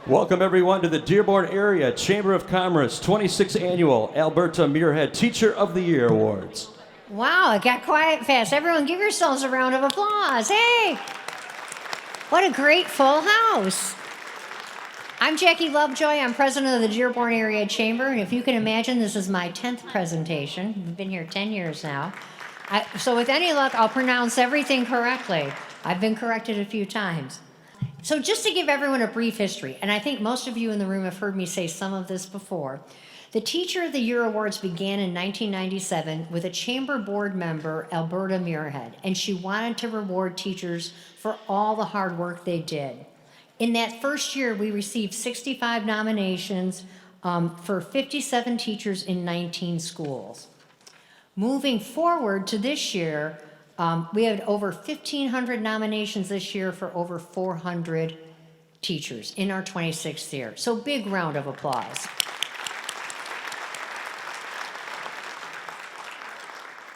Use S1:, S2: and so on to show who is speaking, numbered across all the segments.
S1: Welcome everyone to the Dearborn Area Chamber of Commerce 26th Annual Alberta Muirhead Teacher of the Year Awards.
S2: Wow, it got quiet fast. Everyone give yourselves a round of applause. Hey! What a great full house. I'm Jackie Lovejoy. I'm president of the Dearborn Area Chamber, and if you can imagine, this is my 10th presentation. We've been here 10 years now. So with any luck, I'll pronounce everything correctly. I've been corrected a few times. So just to give everyone a brief history, and I think most of you in the room have heard me say some of this before, the Teacher of the Year Awards began in 1997 with a chamber board member, Alberta Muirhead, and she wanted to reward teachers for all the hard work they did. In that first year, we received 65 nominations for 57 teachers in 19 schools. Moving forward to this year, we had over 1,500 nominations this year for over 400 teachers in our 26th year. So big round of applause.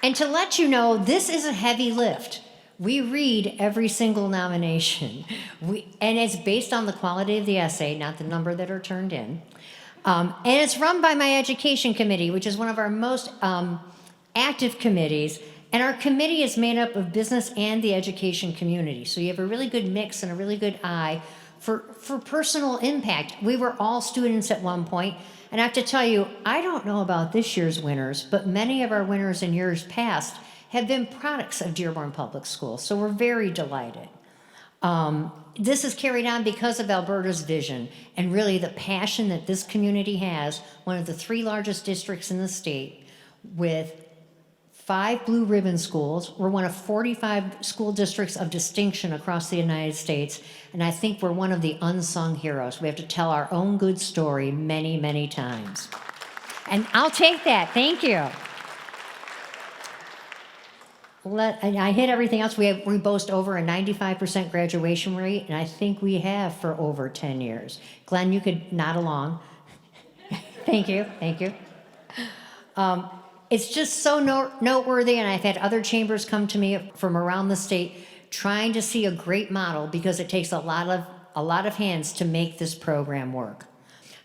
S2: And to let you know, this is a heavy lift. We read every single nomination. And it's based on the quality of the essay, not the number that are turned in. And it's run by my education committee, which is one of our most active committees. And our committee is made up of business and the education community. So you have a really good mix and a really good eye for personal impact. We were all students at one point. And I have to tell you, I don't know about this year's winners, but many of our winners in years past have been products of Dearborn Public Schools. So we're very delighted. This is carried on because of Alberta's vision and really the passion that this community has, one of the 3 largest districts in the state with 5 blue ribbon schools. We're one of 45 school districts of distinction across the United States, and I think we're one of the unsung heroes. We have to tell our own good story many, many times. And I'll take that, thank you. I hit everything else. We boast over a 95% graduation rate, and I think we have for over 10 years. Glenn, you could nod along. Thank you, thank you. It's just so noteworthy, and I've had other chambers come to me from around the state trying to see a great model because it takes a lot of hands to make this program work.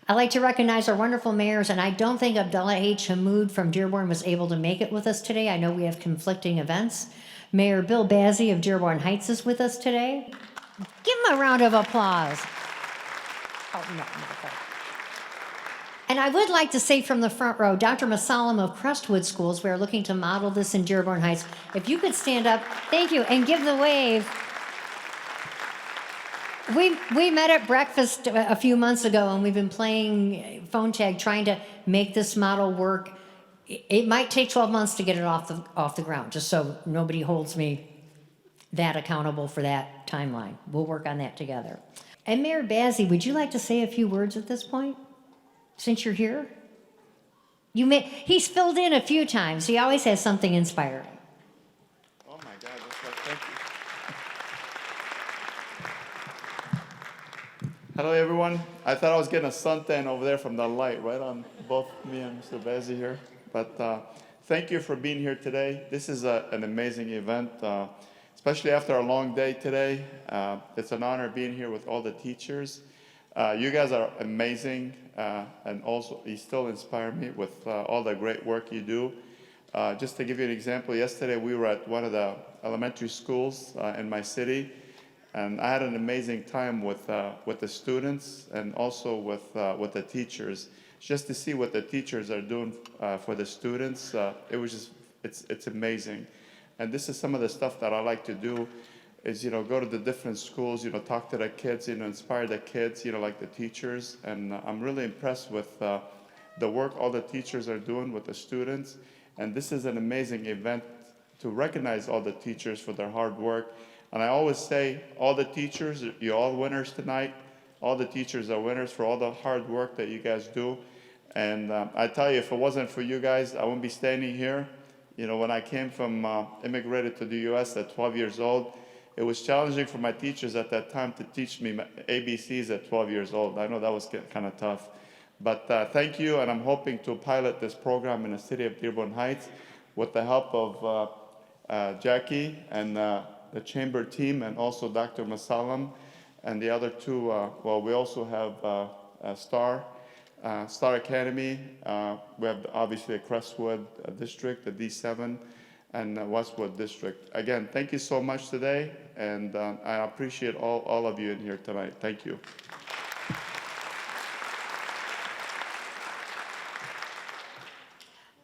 S2: I'd like to recognize our wonderful mayors, and I don't think Abdullah H. Hammoud from Dearborn was able to make it with us today. I know we have conflicting events. Mayor Bill Bazzi of Dearborn Heights is with us today. Give him a round of applause. Oh, no. And I would like to say from the front row, Dr. Masalam of Crestwood Schools, we are looking to model this in Dearborn Heights. If you could stand up, thank you, and give the wave. We met at breakfast a few months ago, and we've been playing phone tag, trying to make this model work. It might take 12 months to get it off the ground, just so nobody holds me that accountable for that timeline. We'll work on that together. And Mayor Bazzi, would you like to say a few words at this point? Since you're here? He's filled in a few times. He always has something inspiring.
S3: Oh my God, that's right. Thank you. Hello everyone. I thought I was getting a suntan over there from the light, right on both me and Mr. Bazzi here. But thank you for being here today. This is an amazing event, especially after a long day today. It's an honor being here with all the teachers. You guys are amazing, and also you still inspire me with all the great work you do. Just to give you an example, yesterday we were at one of the elementary schools in my city, and I had an amazing time with the students and also with the teachers. Just to see what the teachers are doing for the students, it's amazing. And this is some of the stuff that I like to do. Is, go to the different schools, talk to the kids, inspire the kids, like the teachers. And I'm really impressed with the work all the teachers are doing with the students. And this is an amazing event to recognize all the teachers for their hard work. And I always say, all the teachers, you're all winners tonight. All the teachers are winners for all the hard work that you guys do. And I tell you, if it wasn't for you guys, I wouldn't be standing here. When I came from, immigrated to the U.S. at 12 years old, it was challenging for my teachers at that time to teach me ABCs at 12 years old. I know that was kind of tough. But thank you, and I'm hoping to pilot this program in the city of Dearborn Heights with the help of Jackie and the chamber team and also Dr. Masalam. And the other two, well, we also have Star Academy. We have obviously a Crestwood district, the D7, and Westwood district. Again, thank you so much today, and I appreciate all of you in here tonight. Thank you.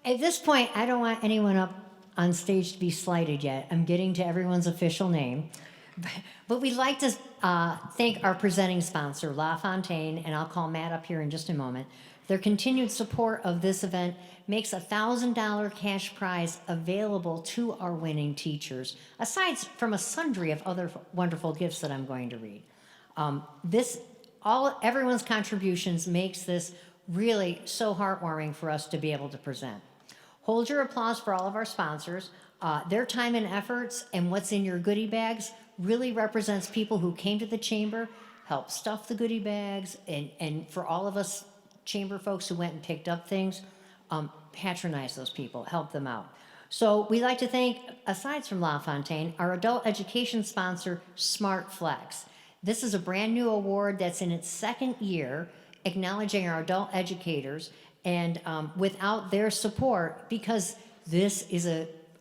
S2: At this point, I don't want anyone up on stage to be slighted yet. I'm getting to everyone's official name. But we'd like to thank our presenting sponsor, LaFontaine, and I'll call Matt up here in just a moment. Their continued support of this event makes a $1,000 cash prize available to our winning teachers, aside from a sundry of other wonderful gifts that I'm going to read. Everyone's contributions makes this really so heartwarming for us to be able to present. Hold your applause for all of our sponsors. Their time and efforts and what's in your goodie bags really represents people who came to the chamber, helped stuff the goodie bags, and for all of us chamber folks who went and picked up things, patronize those people, help them out. So we'd like to thank, aside from LaFontaine, our adult education sponsor, Smart Flex. This is a brand new award that's in its second year, acknowledging our adult educators, and without their support, because this is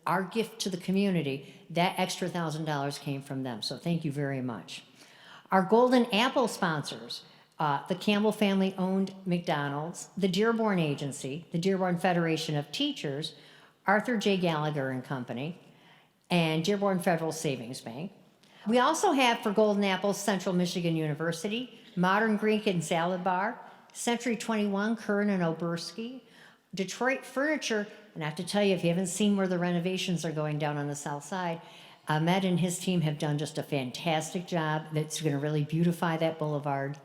S2: our gift to the community, that extra $1,000 came from them. So thank you very much. Our Golden Apple sponsors, the Campbell family-owned McDonald's, the Dearborn Agency, the Dearborn Federation of Teachers, Arthur J. Gallagher and Company, and Dearborn Federal Savings Bank. We also have for Golden Apple Central Michigan University, Modern Greek and Salad Bar, Century 21, Curran and Oberski, Detroit Furniture, and I have to tell you, if you haven't seen where the renovations are going down on the south side, Ahmed and his team have done just a fantastic job that's going to really beautify that boulevard.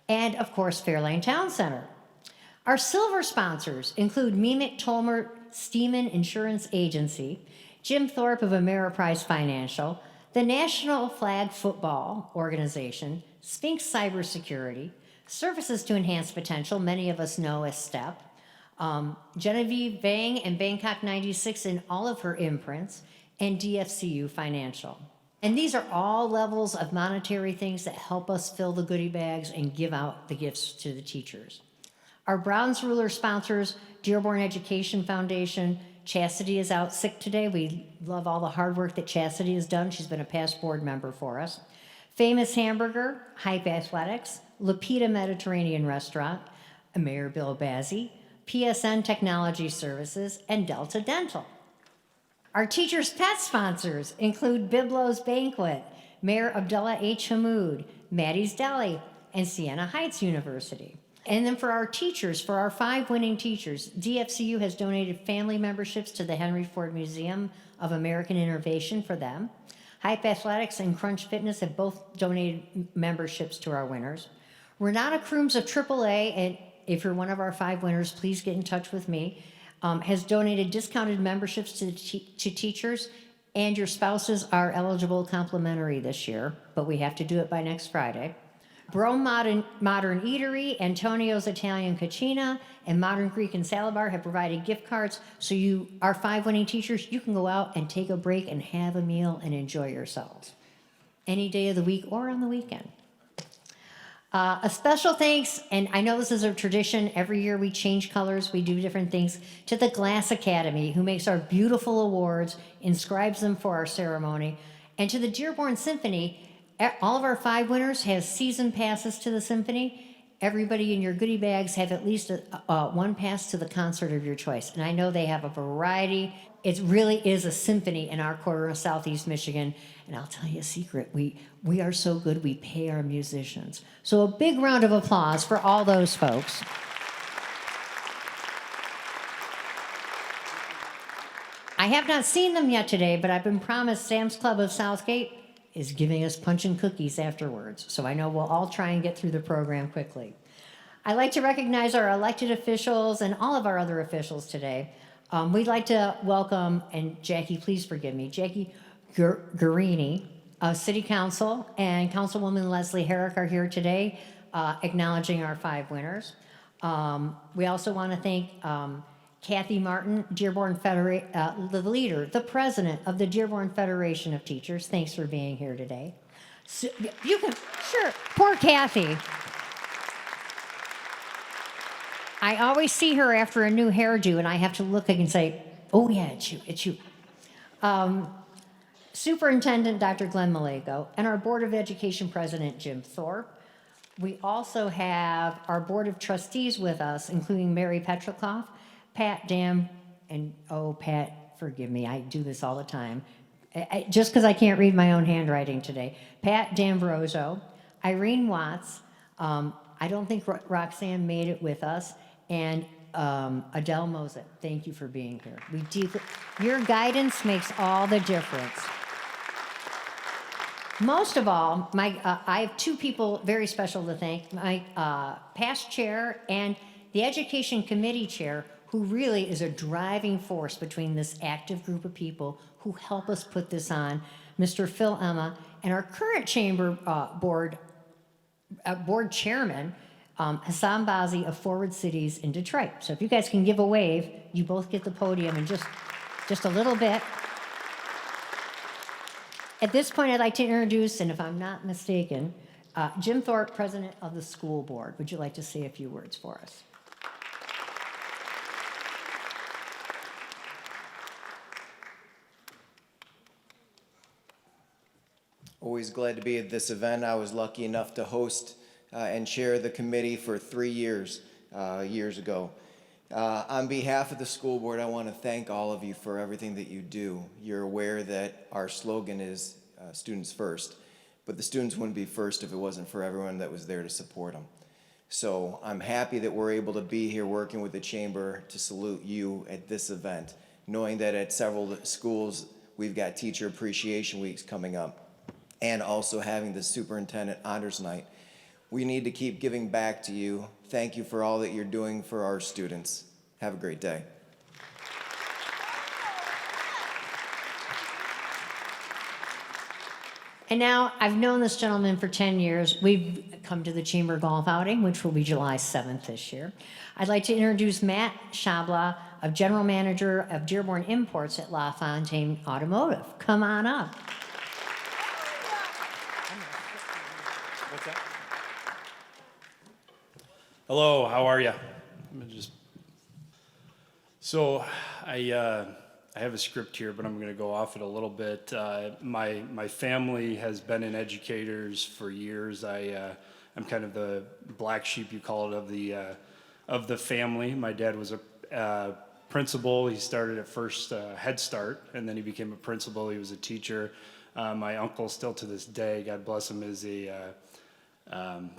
S2: And, of course, Fairlane Town Center. Our silver sponsors include Mimic Tolmer Steeman Insurance Agency, Jim Thorpe of Ameriprise Financial, the National Flag Football Organization, Sphinx Cybersecurity, Services to Enhance Potential, many of us know as STEP, Genevieve Vang and Bangkok 96 in all of her imprints, and DFCU Financial. And these are all levels of monetary things that help us fill the goodie bags and give out the gifts to the teachers. Our Browns Ruler sponsors, Dearborn Education Foundation. Chastity is out sick today. We love all the hard work that Chastity has done. She's been a past board member for us. Famous Hamburger, Hype Athletics, Lapita Mediterranean Restaurant, Mayor Bill Bazzi, PSN Technology Services, and Delta Dental. Our teachers' pet sponsors include Biblo's Banquet, Mayor Abdullah H. Hammoud, Maddie's Deli, and Siena Heights University. And then for our teachers, for our 5 winning teachers, DFCU has donated family memberships to the Henry Ford Museum of American Innovation for them. Hype Athletics and Crunch Fitness have both donated memberships to our winners. Renata Crooms of AAA, and if you're one of our 5 winners, please get in touch with me, has donated discounted memberships to teachers, and your spouses are eligible complimentary this year, but we have to do it by next Friday. Brome Modern Eatery, Antonio's Italian Cucina, and Modern Greek and Salad Bar have provided gift cards, so you, our 5 winning teachers, you can go out and take a break and have a meal and enjoy yourselves. Any day of the week or on the weekend. A special thanks, and I know this is a tradition, every year we change colors, we do different things, to the Glass Academy, who makes our beautiful awards, inscribes them for our ceremony, and to the Dearborn Symphony. All of our 5 winners have season passes to the symphony. Everybody in your goodie bags have at least one pass to the concert of your choice. And I know they have a variety. It really is a symphony in our corner of Southeast Michigan. And I'll tell you a secret. We are so good, we pay our musicians. So a big round of applause for all those folks. I have not seen them yet today, but I've been promised Sam's Club of Southgate is giving us punch and cookies afterwards. So I know we'll all try and get through the program quickly. I'd like to recognize our elected officials and all of our other officials today. We'd like to welcome, and Jackie, please forgive me, Jackie Guarini, City Council, and Councilwoman Leslie Herrick are here today, acknowledging our 5 winners. We also want to thank Kathy Martin, Dearborn the leader, the president of the Dearborn Federation of Teachers. Thanks for being here today. So, you can Sure. Poor Kathy. I always see her after a new hairdo, and I have to look and say, oh, yeah, it's you, it's you. Superintendent Dr. Glenn Malego, and our Board of Education President Jim Thorpe. We also have our Board of Trustees with us, including Mary Petrikoff, Pat Dam, and oh, Pat, forgive me, I do this all the time. Just because I can't read my own handwriting today. Pat D'Ambrosio, Irene Watts, I don't think Roxanne made it with us, and Adele Mosett. Thank you for being here. Your guidance makes all the difference. Most of all, I have two people very special to thank. My past chair and the Education Committee chair, who really is a driving force between this active group of people who help us put this on, Mr. Phil Emma, and our current chamber board chairman, Hassan Bazi of Forward Cities in Detroit. So if you guys can give a wave, you both get the podium in just a little bit. At this point, I'd like to introduce, and if I'm not mistaken, Jim Thorpe, president of the school board. Would you like to say a few words for us?
S4: Always glad to be at this event. I was lucky enough to host and chair the committee for 3 years, years ago. On behalf of the school board, I want to thank all of you for everything that you do. You're aware that our slogan is students first, but the students wouldn't be first if it wasn't for everyone that was there to support them. So I'm happy that we're able to be here working with the chamber to salute you at this event, knowing that at several schools we've got Teacher Appreciation Weeks coming up, and also having the Superintendent Honors Night. We need to keep giving back to you. Thank you for all that you're doing for our students. Have a great day.
S2: And now, I've known this gentleman for 10 years. We've come to the Chamber Golf Outing, which will be July 7th this year. I'd like to introduce Matt Schabla, of General Manager of Dearborn Imports at LaFontaine Automotive. Come on up.
S5: Hello, how are you? So I have a script here, but I'm going to go off it a little bit. My family has been in educators for years. I'm kind of the black sheep, you call it, of the family. My dad was a principal. He started at first Head Start, and then he became a principal. He was a teacher. My uncle, still to this day, God bless him, is a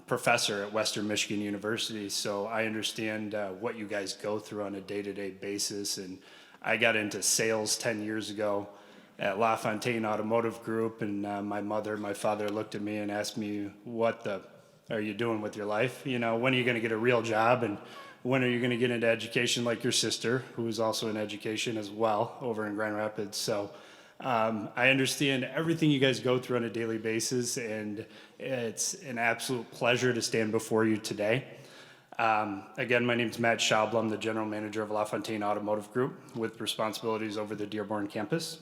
S5: professor at Western Michigan University, so I understand what you guys go through on a day-to-day basis. And I got into sales 10 years ago at LaFontaine Automotive Group, and my father looked at me and asked me, what the are you doing with your life? You know, when are you going to get a real job, and when are you going to get into education like your sister, who is also in education as well over in Grand Rapids? So I understand everything you guys go through on a daily basis, and it's an absolute pleasure to stand before you today. Again, my name is Matt Schabla. I'm the General Manager of LaFontaine Automotive Group with responsibilities over the Dearborn campus.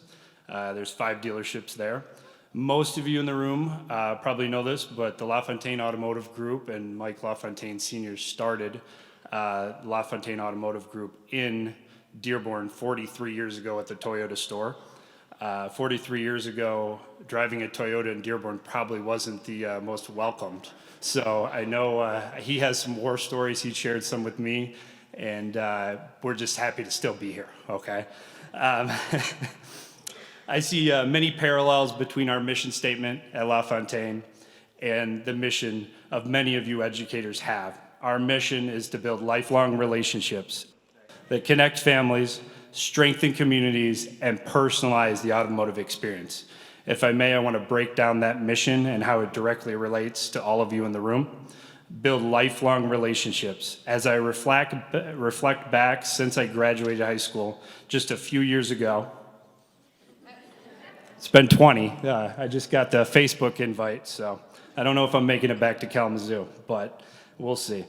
S5: There's 5 dealerships there. Most of you in the room probably know this, but the LaFontaine Automotive Group and Mike LaFontaine Sr. started LaFontaine Automotive Group in Dearborn 43 years ago at the Toyota store. 43 years ago, driving a Toyota in Dearborn probably wasn't the most welcomed. So I know he has some war stories. He shared some with me, and we're just happy to still be here, okay? I see many parallels between our mission statement at LaFontaine and the mission of many of you educators have. Our mission is to build lifelong relationships that connect families, strengthen communities, and personalize the automotive experience. If I may, I want to break down that mission and how it directly relates to all of you in the room. Build lifelong relationships. As I reflect back since I graduated high school just a few years ago, it's been 20. I just got the Facebook invite, so I don't know if I'm making it back to Kalamazoo, but we'll see.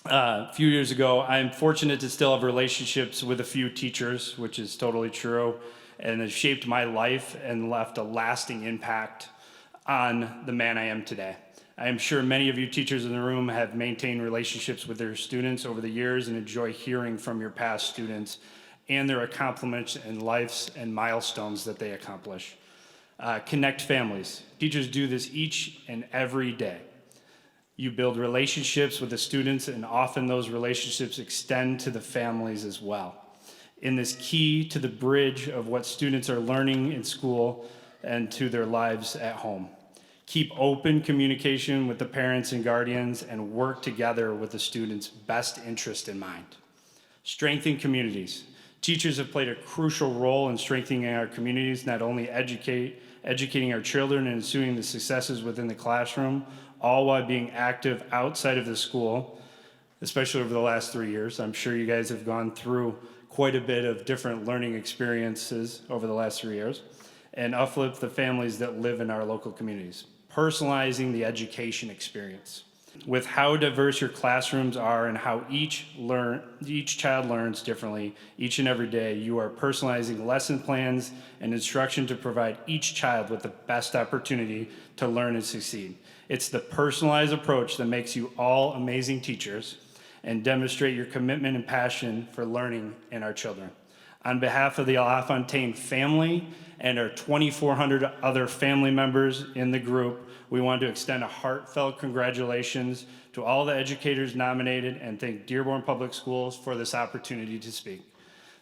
S5: A few years ago, I'm fortunate to still have relationships with a few teachers, which is totally true, and has shaped my life and left a lasting impact on the man I am today. I am sure many of you teachers in the room have maintained relationships with their students over the years and enjoy hearing from your past students and their accomplishments in lives and milestones that they accomplish. Connect families. Teachers do this each and every day. You build relationships with the students, and often those relationships extend to the families as well. In this key to the bridge of what students are learning in school and to their lives at home. Keep open communication with the parents and guardians and work together with the students' best interest in mind. Strengthen communities. Teachers have played a crucial role in strengthening our communities, not only educating our children and ensuing the successes within the classroom, all while being active outside of the school, especially over the last 3 years. I'm sure you guys have gone through quite a bit of different learning experiences over the last 3 years, and uplift the families that live in our local communities. Personalizing the education experience. With how diverse your classrooms are and how each child learns differently each and every day, you are personalizing lesson plans and instruction to provide each child with the best opportunity to learn and succeed. It's the personalized approach that makes you all amazing teachers and demonstrate your commitment and passion for learning in our children. On behalf of the LaFontaine family and our 2,400 other family members in the group, we want to extend a heartfelt congratulations to all the educators nominated and thank Dearborn Public Schools for this opportunity to speak.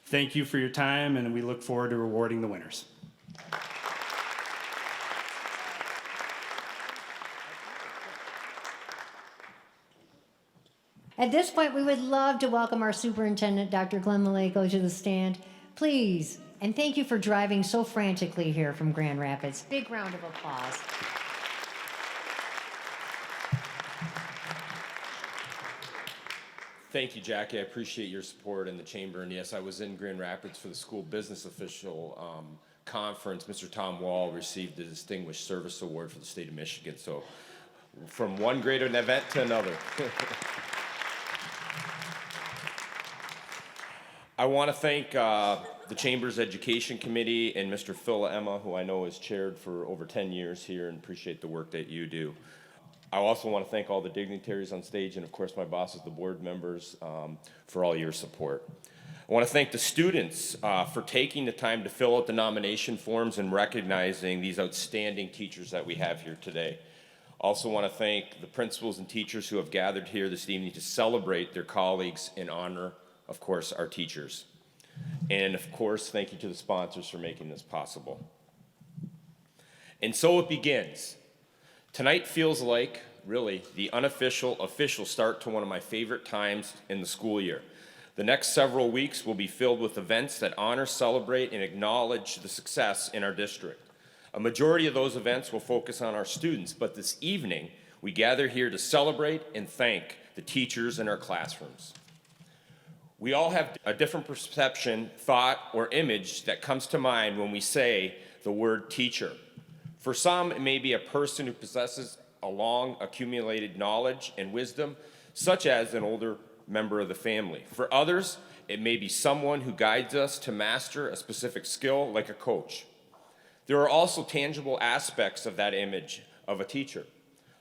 S5: Thank you for your time, and we look forward to rewarding the winners.
S2: At this point, we would love to welcome our superintendent, Dr. Glenn Maleko, to the stand. Please, and thank you for driving so frantically here from Grand Rapids. Big round of applause.
S6: Thank you, Jackie. I appreciate your support in the chamber. And yes, I was in Grand Rapids for the school business official conference. Mr. Tom Wall received the Distinguished Service Award for the state of Michigan. So from one great event to another. I want to thank the Chamber's Education Committee and Mr. Phil Emma, who I know has chaired for over 10 years here, and appreciate the work that you do. I also want to thank all the dignitaries on stage and, of course, my bosses, the board members, for all your support. I want to thank the students for taking the time to fill out the nomination forms and recognizing these outstanding teachers that we have here today. Also want to thank the principals and teachers who have gathered here this evening to celebrate their colleagues and honor, of course, our teachers. And, of course, thank you to the sponsors for making this possible. And so it begins. Tonight feels like, really, the unofficial, official start to one of my favorite times in the school year. The next several weeks will be filled with events that honor, celebrate, and acknowledge the success in our district. A majority of those events will focus on our students, but this evening, we gather here to celebrate and thank the teachers in our classrooms. We all have a different perception, thought, or image that comes to mind when we say the word teacher. For some, it may be a person who possesses a long accumulated knowledge and wisdom, such as an older member of the family. For others, it may be someone who guides us to master a specific skill, like a coach. There are also tangible aspects of that image of a teacher.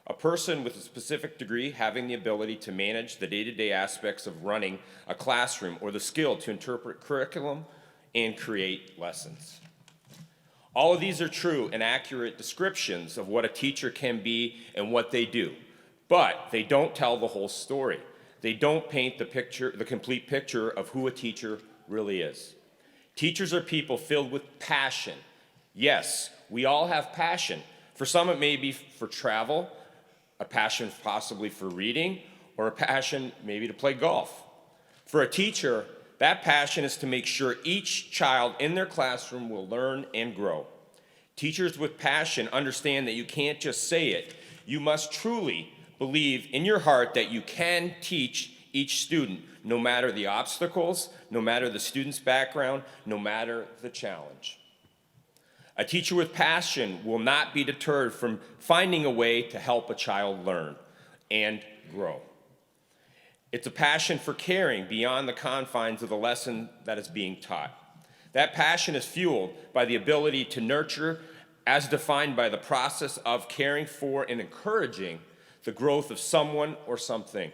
S6: A person with a specific degree having the ability to manage the day-to-day aspects of running a classroom, or the skill to interpret curriculum and create lessons. All of these are true and accurate descriptions of what a teacher can be and what they do, but they don't tell the whole story. They don't paint the complete picture of who a teacher really is. Teachers are people filled with passion. Yes, we all have passion. For some, it may be for travel, a passion possibly for reading, or a passion maybe to play golf. For a teacher, that passion is to make sure each child in their classroom will learn and grow. Teachers with passion understand that you can't just say it. You must truly believe in your heart that you can teach each student, no matter the obstacles, no matter the student's background, no matter the challenge. A teacher with passion will not be deterred from finding a way to help a child learn and grow. It's a passion for caring beyond the confines of the lesson that is being taught. That passion is fueled by the ability to nurture, as defined by the process of caring for and encouraging the growth of someone or something.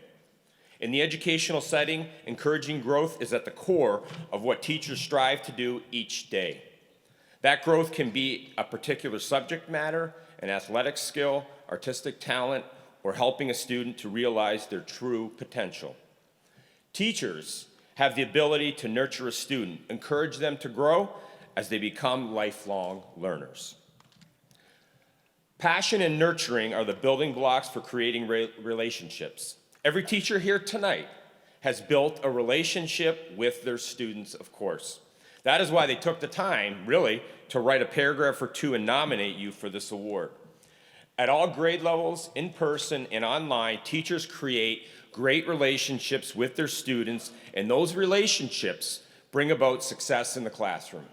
S6: In the educational setting, encouraging growth is at the core of what teachers strive to do each day. That growth can be a particular subject matter, an athletic skill, artistic talent, or helping a student to realize their true potential. Teachers have the ability to nurture a student, encourage them to grow as they become lifelong learners. Passion and nurturing are the building blocks for creating relationships. Every teacher here tonight has built a relationship with their students, of course. That is why they took the time, really, to write a paragraph or two and nominate you for this award. At all grade levels, in person and online, teachers create great relationships with their students, and those relationships bring about success in the classroom.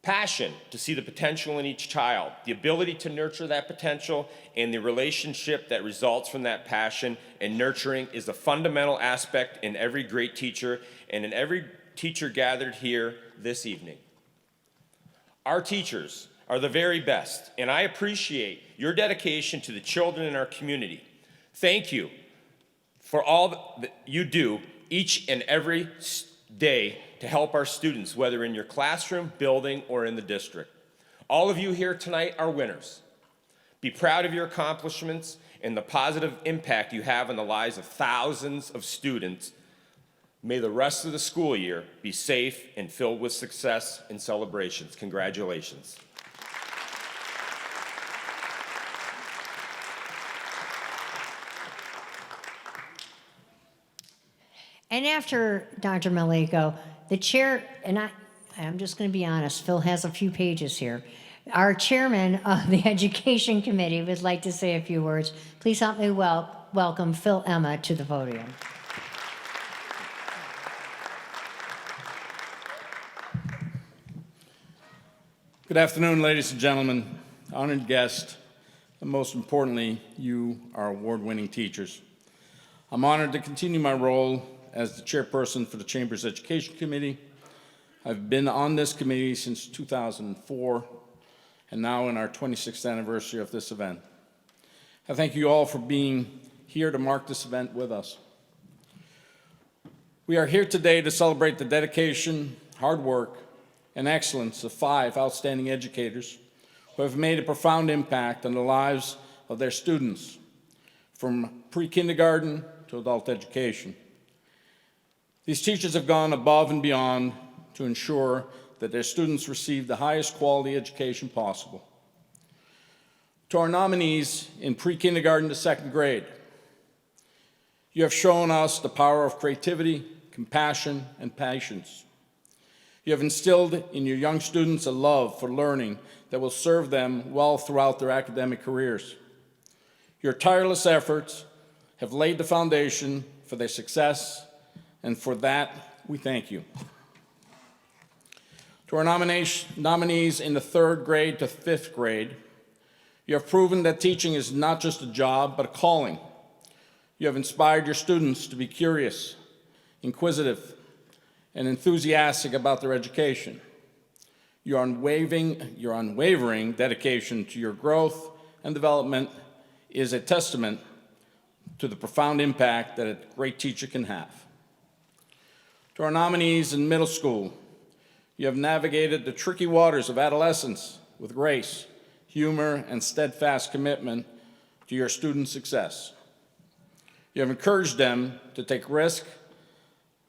S6: Passion to see the potential in each child, the ability to nurture that potential, and the relationship that results from that passion and nurturing is a fundamental aspect in every great teacher and in every teacher gathered here this evening. Our teachers are the very best, and I appreciate your dedication to the children in our community. Thank you for all that you do each and every day to help our students, whether in your classroom, building, or in the district. All of you here tonight are winners. Be proud of your accomplishments and the positive impact you have on the lives of thousands of students. May the rest of the school year be safe and filled with success and celebrations. Congratulations.
S2: And after Dr. Maliko, the chair, and I'm just going to be honest, Phil has a few pages here. Our chairman of the Education Committee would like to say a few words. Please help me welcome Phil Emma to the podium.
S7: Good afternoon, ladies and gentlemen, honored guests, and most importantly, you, our award-winning teachers. I'm honored to continue my role as the chairperson for the Chamber's Education Committee. I've been on this committee since 2004, and now in our 26th anniversary of this event. I thank you all for being here to mark this event with us. We are here today to celebrate the dedication, hard work, and excellence of 5 outstanding educators who have made a profound impact on the lives of their students, from pre-kindergarten to adult education. These teachers have gone above and beyond to ensure that their students receive the highest quality education possible. To our nominees in pre-kindergarten to 2nd grade, you have shown us the power of creativity, compassion, and patience. You have instilled in your young students a love for learning that will serve them well throughout their academic careers. Your tireless efforts have laid the foundation for their success, and for that, we thank you. To our nominees in the 3rd grade to 5th grade, you have proven that teaching is not just a job, but a calling. You have inspired your students to be curious, inquisitive, and enthusiastic about their education. Your unwavering dedication to your growth and development is a testament to the profound impact that a great teacher can have. To our nominees in middle school, you have navigated the tricky waters of adolescence with grace, humor, and steadfast commitment to your students' success. You have encouraged them to take risks,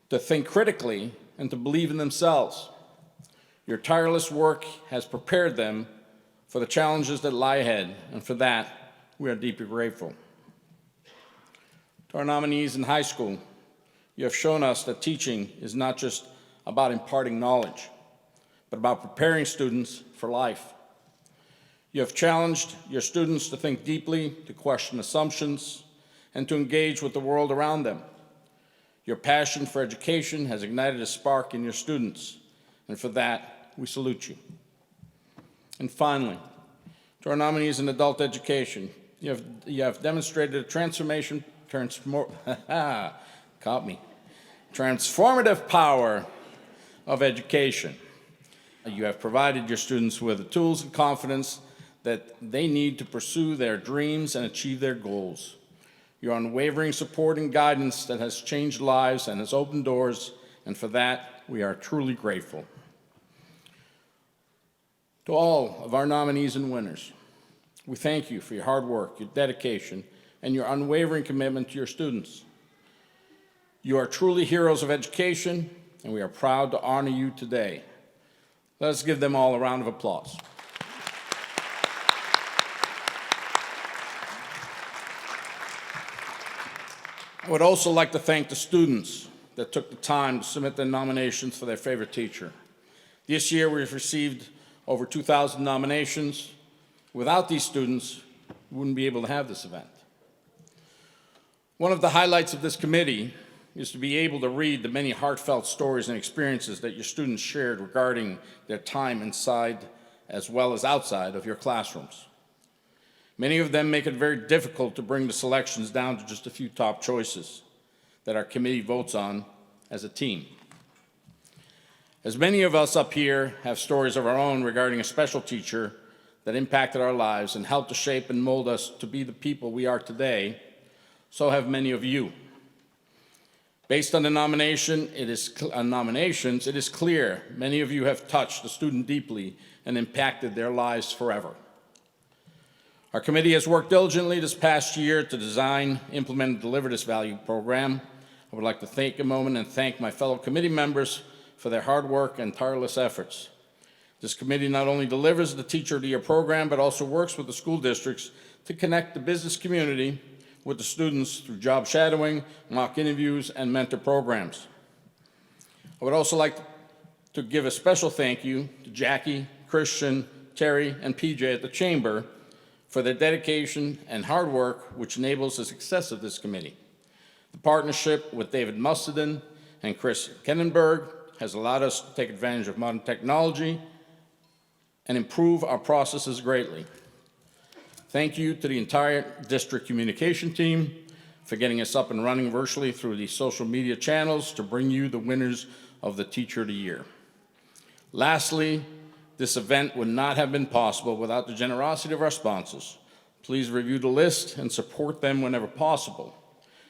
S7: to think critically, and to believe in themselves. Your tireless work has prepared them for the challenges that lie ahead, and for that, we are deeply grateful. To our nominees in high school, you have shown us that teaching is not just about imparting knowledge, but about preparing students for life. You have challenged your students to think deeply, to question assumptions, and to engage with the world around them. Your passion for education has ignited a spark in your students, and for that, we salute you. And finally, to our nominees in adult education, you have demonstrated a transformative power of education. You have provided your students with the tools and confidence that they need to pursue their dreams and achieve their goals. Your unwavering support and guidance that has changed lives and has opened doors, and for that, we are truly grateful. To all of our nominees and winners, we thank you for your hard work, your dedication, and your unwavering commitment to your students. You are truly heroes of education, and we are proud to honor you today. Let us give them all a round of applause. I would also like to thank the students that took the time to submit their nominations for their favorite teacher. This year, we've received over 2,000 nominations. Without these students, we wouldn't be able to have this event. One of the highlights of this committee is to be able to read the many heartfelt stories and experiences that your students shared regarding their time inside as well as outside of your classrooms. Many of them make it very difficult to bring the selections down to just a few top choices that our committee votes on as a team. As many of us up here have stories of our own regarding a special teacher that impacted our lives and helped to shape and mold us to be the people we are today, so have many of you. Based on the nominations, it is clear many of you have touched the student deeply and impacted their lives forever. Our committee has worked diligently this past year to design, implement, and deliver this value program. I would like to take a moment and thank my fellow committee members for their hard work and tireless efforts. This committee not only delivers the Teacher of the Year program, but also works with the school districts to connect the business community with the students through job shadowing, mock interviews, and mentor programs. I would also like to give a special thank you to Jackie, Christian, Terry, and PJ at the Chamber for their dedication and hard work, which enables the success of this committee. The partnership with David Musteden and Chris Kennenberg has allowed us to take advantage of modern technology and improve our processes greatly. Thank you to the entire district communication team for getting us up and running virtually through these social media channels to bring you the winners of the Teacher of the Year. Lastly, this event would not have been possible without the generosity of our sponsors. Please review the list and support them whenever possible.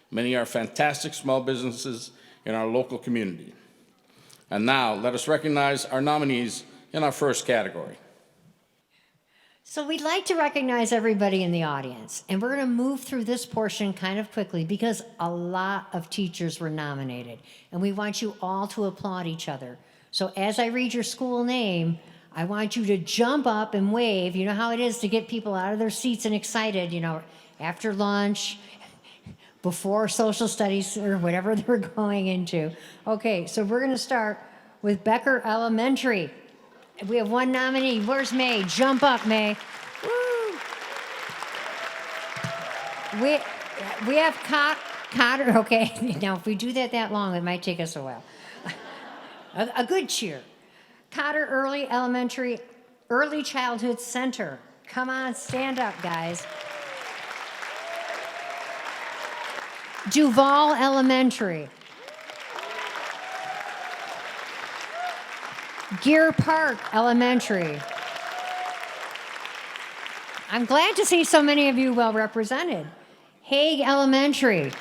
S7: Many are fantastic small businesses in our local community. And now, let us recognize our nominees in our first category.
S2: So we'd like to recognize everybody in the audience, and we're going to move through this portion kind of quickly because a lot of teachers were nominated, and we want you all to applaud each other. So as I read your school name, I want you to jump up and wave. You know how it is to get people out of their seats and excited, after lunch, before social studies or whatever they're going into. Okay, so we're going to start with Becker Elementary. We have one nominee. Where's May? Jump up, May. Woo! We have Cotter. Okay, now if we do that long, it might take us a while. A good cheer. Cotter Early Elementary Early Childhood Center. Come on, stand up, guys. Duval Elementary. Gear Park Elementary. I'm glad to see so many of you well represented. Hague Elementary.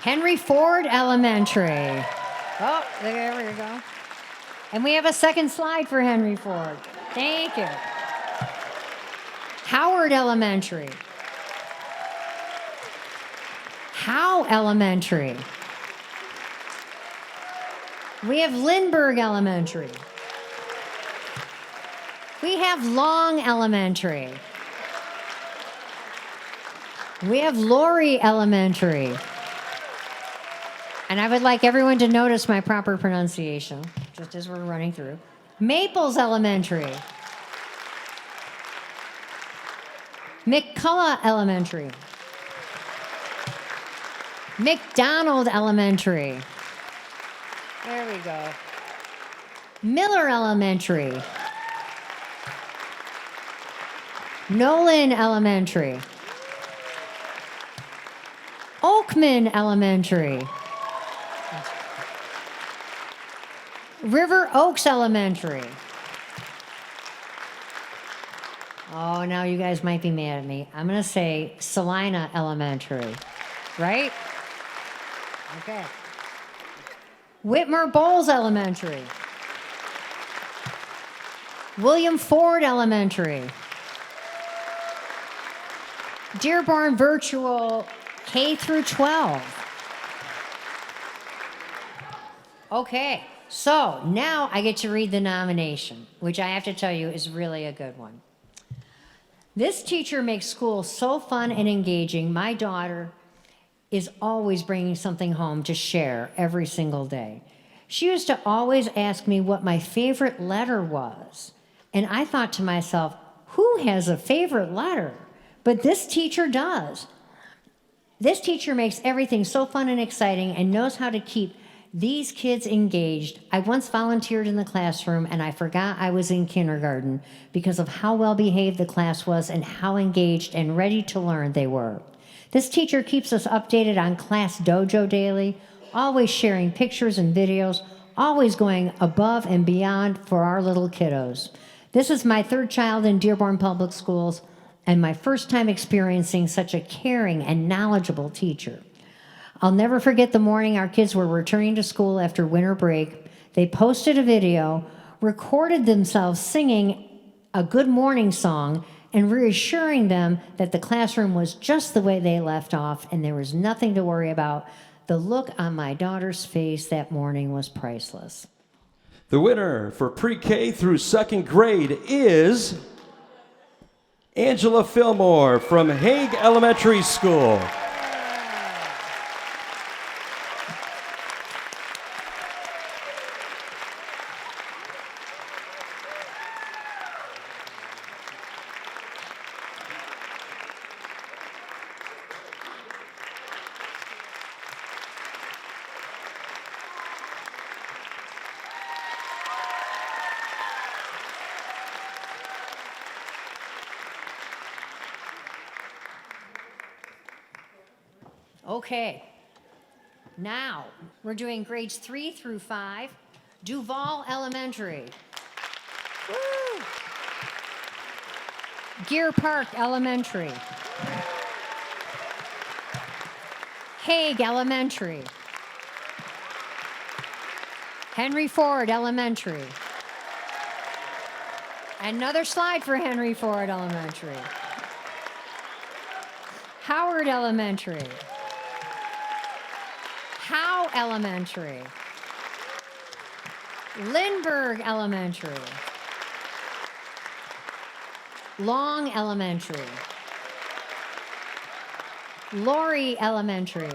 S2: Henry Ford Elementary. Oh, there we go. And we have a second slide for Henry Ford. Thank you. Howard Elementary. Howe Elementary. We have Lindbergh Elementary. We have Long Elementary. We have Laurie Elementary. And I would like everyone to notice my proper pronunciation, just as we're running through. Maples Elementary. McCullough Elementary. McDonald Elementary. There we go. Miller Elementary. Nolan Elementary. Oakman Elementary. River Oaks Elementary. Oh, now you guys might be mad at me. I'm going to say Salina Elementary, right? Okay. Whitmer Bowles Elementary. William Ford Elementary. Dearborn Virtual K through 12. Okay, so now I get to read the nomination, which I have to tell you is really a good one. This teacher makes school so fun and engaging. My daughter is always bringing something home to share every single day. She used to always ask me what my favorite letter was. And I thought to myself, who has a favorite letter? But this teacher does. This teacher makes everything so fun and exciting and knows how to keep these kids engaged. I once volunteered in the classroom and I forgot I was in kindergarten because of how well behaved the class was and how engaged and ready to learn they were. This teacher keeps us updated on Class Dojo daily, always sharing pictures and videos, always going above and beyond for our little kiddos. This is my third child in Dearborn Public Schools and my first time experiencing such a caring and knowledgeable teacher. I'll never forget the morning our kids were returning to school after winter break. They posted a video, recorded themselves singing a good morning song, and reassuring them that the classroom was just the way they left off and there was nothing to worry about. The look on my daughter's face that morning was priceless.
S1: The winner for pre-K through second grade is Angela Fillmore from Hague Elementary School.
S2: Okay, now we're doing grades 3 through 5, Duval Elementary. Woo! Gear Park Elementary. Hague Elementary. Henry Ford Elementary. Another slide for Henry Ford Elementary. Howard Elementary. Howe Elementary. Lindbergh Elementary. Long Elementary. Laurie Elementary.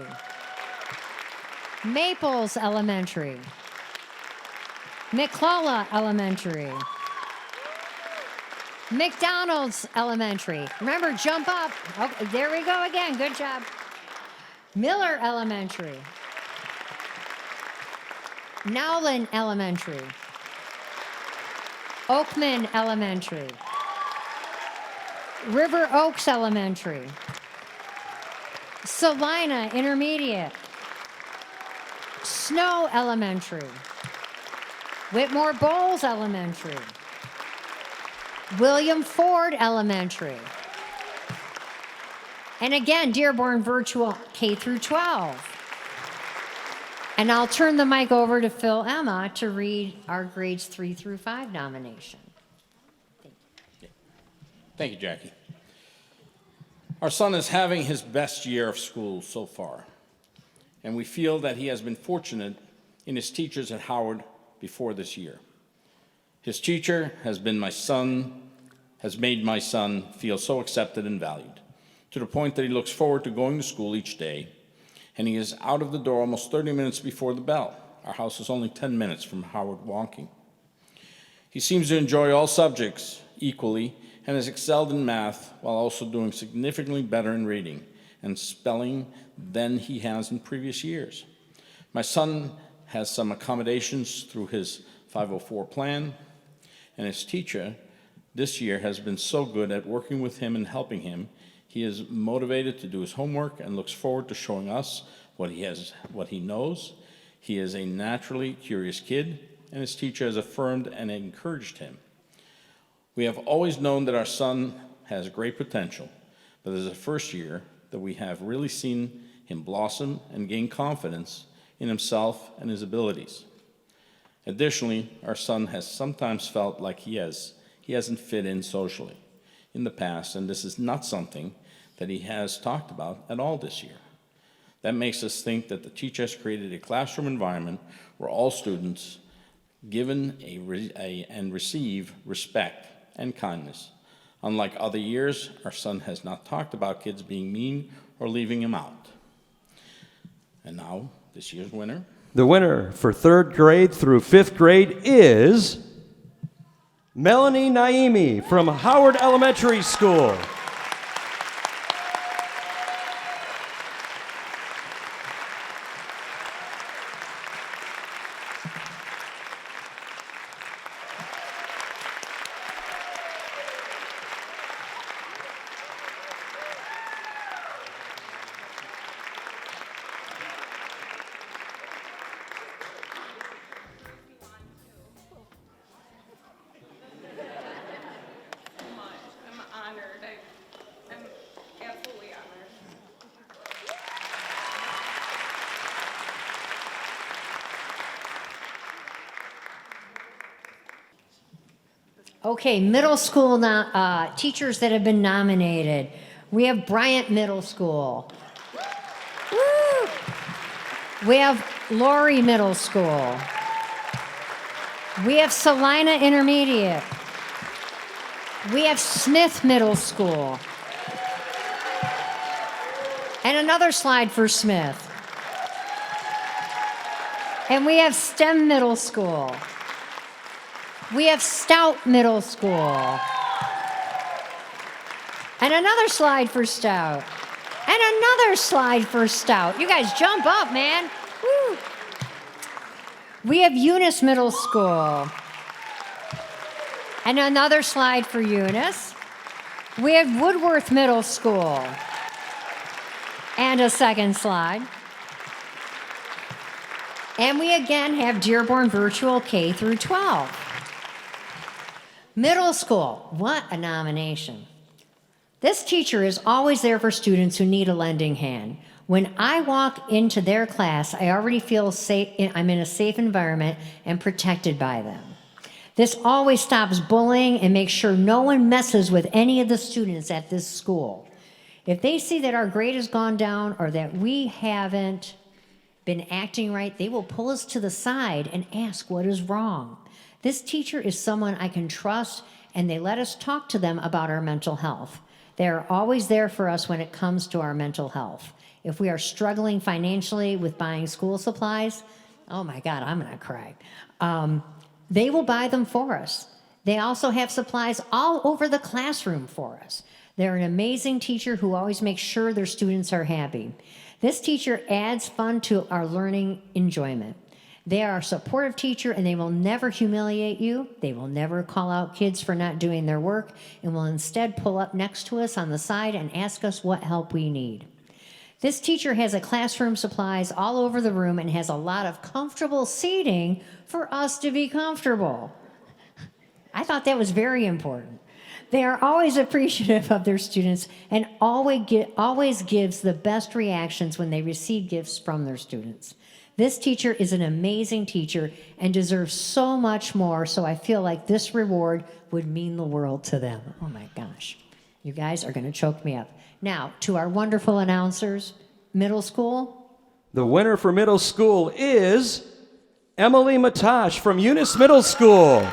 S2: Maples Elementary. McClellan Elementary. McDonald's Elementary. Remember, jump up. Oh, there we go again. Good job. Miller Elementary. Nowlin Elementary. Oakman Elementary. River Oaks Elementary. Salina Intermediate. Snow Elementary. Whitmore Bowles Elementary. William Ford Elementary. And again, Dearborn Virtual K through 12. And I'll turn the mic over to Phil Emma to read our grades 3 through 5 nomination.
S7: Thank you, Jackie. Our son is having his best year of school so far, and we feel that he has been fortunate in his teachers at Howard before this year. His teacher has made my son feel so accepted and valued, to the point that he looks forward to going to school each day, and he is out of the door almost 30 minutes before the bell. Our house is only 10 minutes from Howard walking. He seems to enjoy all subjects equally and has excelled in math while also doing significantly better in reading and spelling than he has in previous years. My son has some accommodations through his 504 plan, and his teacher this year has been so good at working with him and helping him. He is motivated to do his homework and looks forward to showing us what he knows. He is a naturally curious kid, and his teacher has affirmed and encouraged him. We have always known that our son has great potential, but this is the first year that we have really seen him blossom and gain confidence in himself and his abilities. Additionally, our son has sometimes felt like he hasn't fit in socially in the past, and this is not something that he has talked about at all this year. That makes us think that the teacher has created a classroom environment where all students given and receive respect and kindness. Unlike other years, our son has not talked about kids being mean or leaving him out. And now, this year's winner.
S1: The winner for 3rd grade through 5th grade is Melanie Naimi from Howard Elementary School.
S8: I'm honored. I'm absolutely honored.
S2: Okay, middle school teachers that have been nominated. We have Bryant Middle School. Woo! We have Laurie Middle School. We have Salina Intermediate. We have Smith Middle School. And another slide for Smith. And we have STEM Middle School. We have Stout Middle School. And another slide for Stout. And another slide for Stout. You guys jump up, man. Woo. We have Eunice Middle School. And another slide for Eunice. We have Woodworth Middle School. And a second slide. And we again have Dearborn Virtual K through 12. Middle school, what a nomination. This teacher is always there for students who need a lending hand. When I walk into their class, I already feel safe. I'm in a safe environment and protected by them. This always stops bullying and makes sure no one messes with any of the students at this school. If they see that our grade has gone down or that we haven't been acting right, they will pull us to the side and ask what is wrong. This teacher is someone I can trust, and they let us talk to them about our mental health. They are always there for us when it comes to our mental health. If we are struggling financially with buying school supplies, oh my God, I'm gonna cry. They will buy them for us. They also have supplies all over the classroom for us. They're an amazing teacher who always makes sure their students are happy. This teacher adds fun to our learning enjoyment. They are a supportive teacher, and they will never humiliate you. They will never call out kids for not doing their work, and will instead pull up next to us on the side and ask us what help we need. This teacher has a classroom supplies all over the room and has a lot of comfortable seating for us to be comfortable. I thought that was very important. They are always appreciative of their students and always gives the best reactions when they receive gifts from their students. This teacher is an amazing teacher and deserves so much more, so I feel like this reward would mean the world to them. Oh my gosh. You guys are going to choke me up. Now, to our wonderful announcers, middle school.
S1: The winner for middle school is Emily Matash from Eunice Middle School.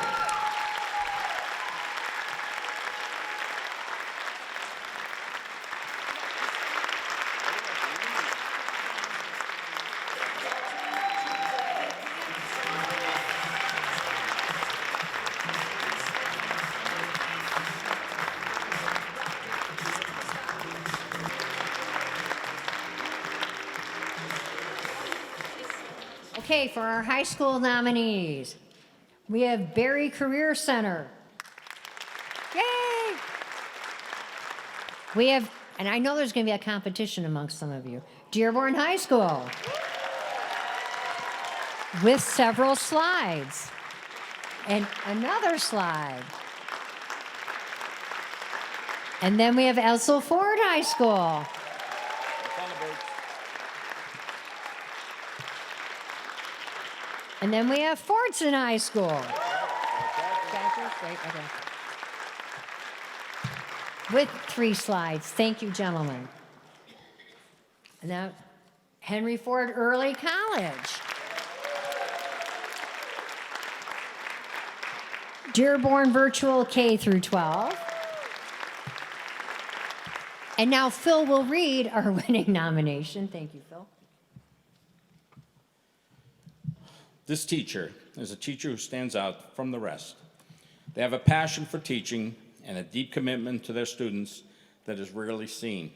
S2: Okay, for our high school nominees, we have Berry Career Center. Yay! We have, and I know there's going to be a competition amongst some of you, Dearborn High School, with several slides, and another slide. And then we have Ellsworth Ford High School. And then we have Fordson High School. With 3 slides. Thank you, gentlemen. And now, Henry Ford Early College. Dearborn Virtual K through 12. And now Phil will read our winning nomination. Thank you, Phil.
S7: This teacher is a teacher who stands out from the rest. They have a passion for teaching and a deep commitment to their students that is rarely seen.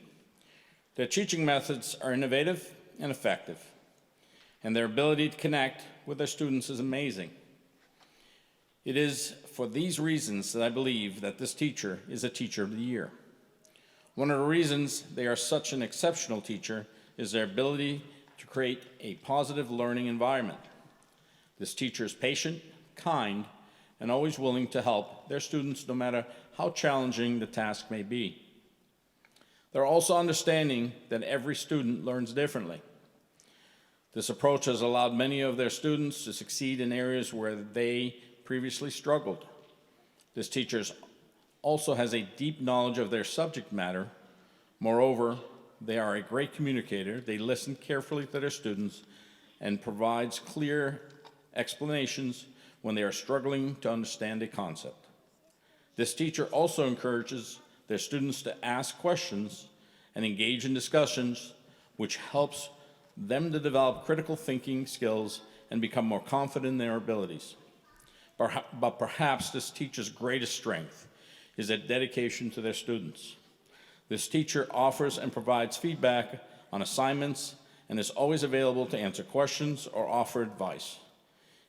S7: Their teaching methods are innovative and effective, and their ability to connect with their students is amazing. It is for these reasons that I believe that this teacher is a Teacher of the Year. One of the reasons they are such an exceptional teacher is their ability to create a positive learning environment. This teacher is patient, kind, and always willing to help their students no matter how challenging the task may be. They're also understanding that every student learns differently. This approach has allowed many of their students to succeed in areas where they previously struggled. This teacher also has a deep knowledge of their subject matter. Moreover, they are a great communicator. They listen carefully to their students and provides clear explanations when they are struggling to understand a concept. This teacher also encourages their students to ask questions and engage in discussions, which helps them to develop critical thinking skills and become more confident in their abilities. But perhaps this teacher's greatest strength is their dedication to their students. This teacher offers and provides feedback on assignments and is always available to answer questions or offer advice.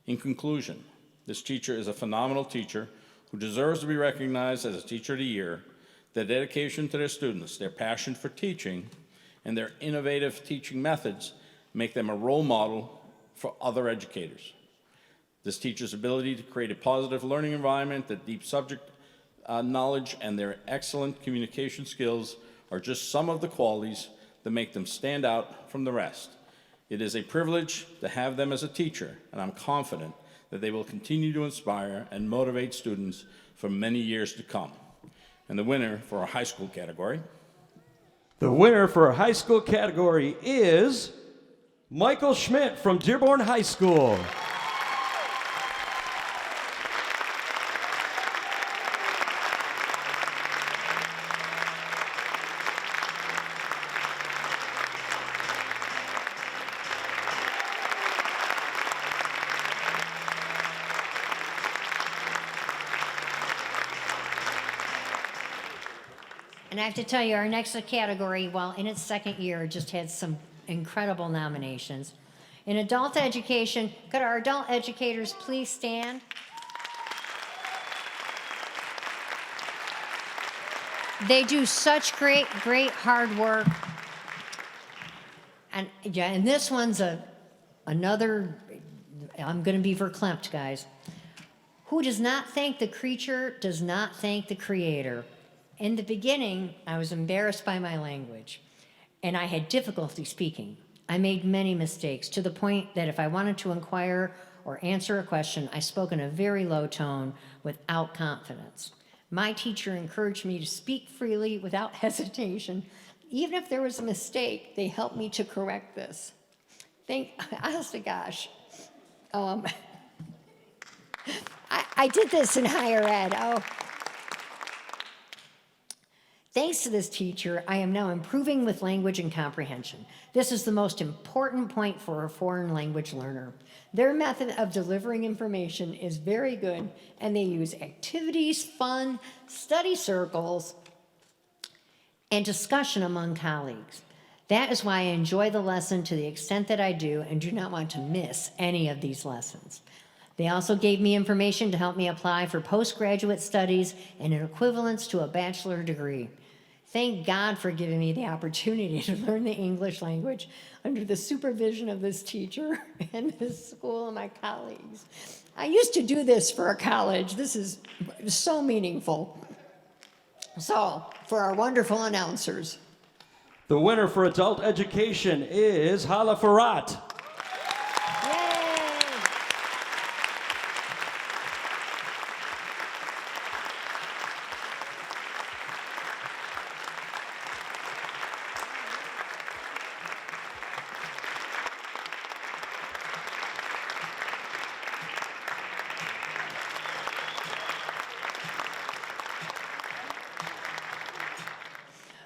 S7: In conclusion, this teacher is a phenomenal teacher who deserves to be recognized as a Teacher of the Year. Their dedication to their students, their passion for teaching, and their innovative teaching methods make them a role model for other educators. This teacher's ability to create a positive learning environment, their deep subject knowledge, and their excellent communication skills are just some of the qualities that make them stand out from the rest. It is a privilege to have them as a teacher, and I'm confident that they will continue to inspire and motivate students for many years to come. And the winner for our high school category.
S1: The winner for our high school category is Michael Schmidt from Dearborn High School.
S2: And I have to tell you, our next category, while in its second year, just had some incredible nominations. In adult education, could our adult educators please stand? They do such great hard work. And yeah, and this one's another, I'm going to be verklempt, guys. Who does not thank the creature does not thank the creator. In the beginning, I was embarrassed by my language, and I had difficulty speaking. I made many mistakes to the point that if I wanted to inquire or answer a question, I spoke in a very low tone without confidence. My teacher encouraged me to speak freely without hesitation. Even if there was a mistake, they helped me to correct this. Honest to gosh. I did this in higher ed. Thanks to this teacher, I am now improving with language and comprehension. This is the most important point for a foreign language learner. Their method of delivering information is very good, and they use activities, fun, study circles, and discussion among colleagues. That is why I enjoy the lesson to the extent that I do and do not want to miss any of these lessons. They also gave me information to help me apply for postgraduate studies and an equivalence to a bachelor degree. Thank God for giving me the opportunity to learn the English language under the supervision of this teacher and this school and my colleagues. I used to do this for a college. This is so meaningful. So, for our wonderful announcers.
S1: The winner for adult education is Hala Farat.
S2: Yay!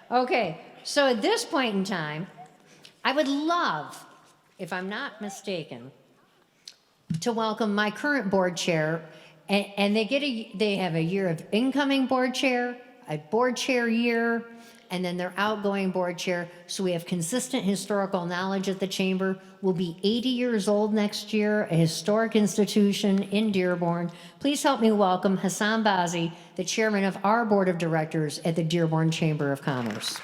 S2: Okay, so at this point in time, I would love, if I'm not mistaken, to welcome my current board chair, and they have a year of incoming board chair, a board chair year, and then their outgoing board chair. So we have consistent historical knowledge at the chamber. We'll be 80 years old next year, a historic institution in Dearborn. Please help me welcome Hassan Bazi, the chairman of our board of directors at the Dearborn Chamber of Commerce.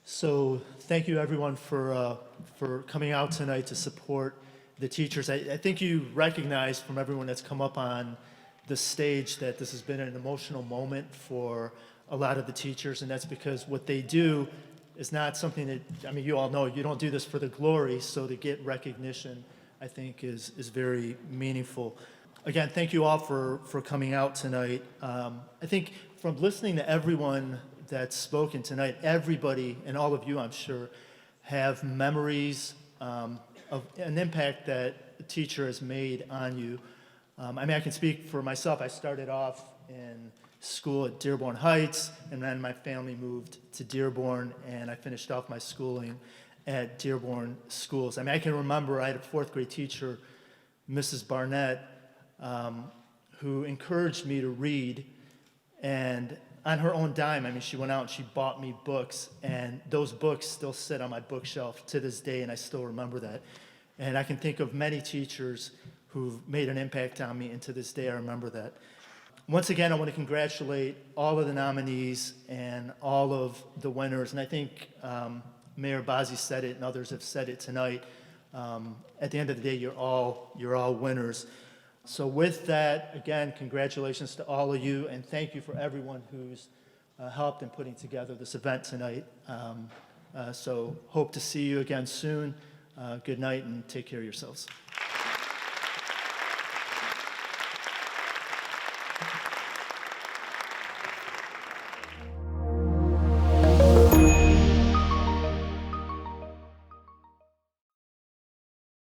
S9: So thank you everyone for coming out tonight to support the teachers. I think you recognize from everyone that's come up on the stage that this has been an emotional moment for a lot of the teachers, and that's because what they do is not something that, I mean, you all know, you don't do this for the glory, so to get recognition, I think is very meaningful. Again, thank you all for coming out tonight. I think from listening to everyone that's spoken tonight, everybody, and all of you, I'm sure, have memories of an impact that a teacher has made on you. I mean, I can speak for myself. I started off in school at Dearborn Heights, and then my family moved to Dearborn, and I finished off my schooling at Dearborn Schools. I mean, I can remember I had a fourth grade teacher, Mrs. Barnett, who encouraged me to read, and on her own dime, I mean, she went out and she bought me books, and those books still sit on my bookshelf to this day, and I still remember that. And I can think of many teachers who've made an impact on me, and to this day I remember that. Once again, I want to congratulate all of the nominees and all of the winners, and I think Mayor Bazzi said it and others have said it tonight. At the end of the day, you're all winners. So with that, again, congratulations to all of you, and thank you for everyone who's helped in putting together this event tonight. So hope to see you again soon. Good night, and take care of yourselves.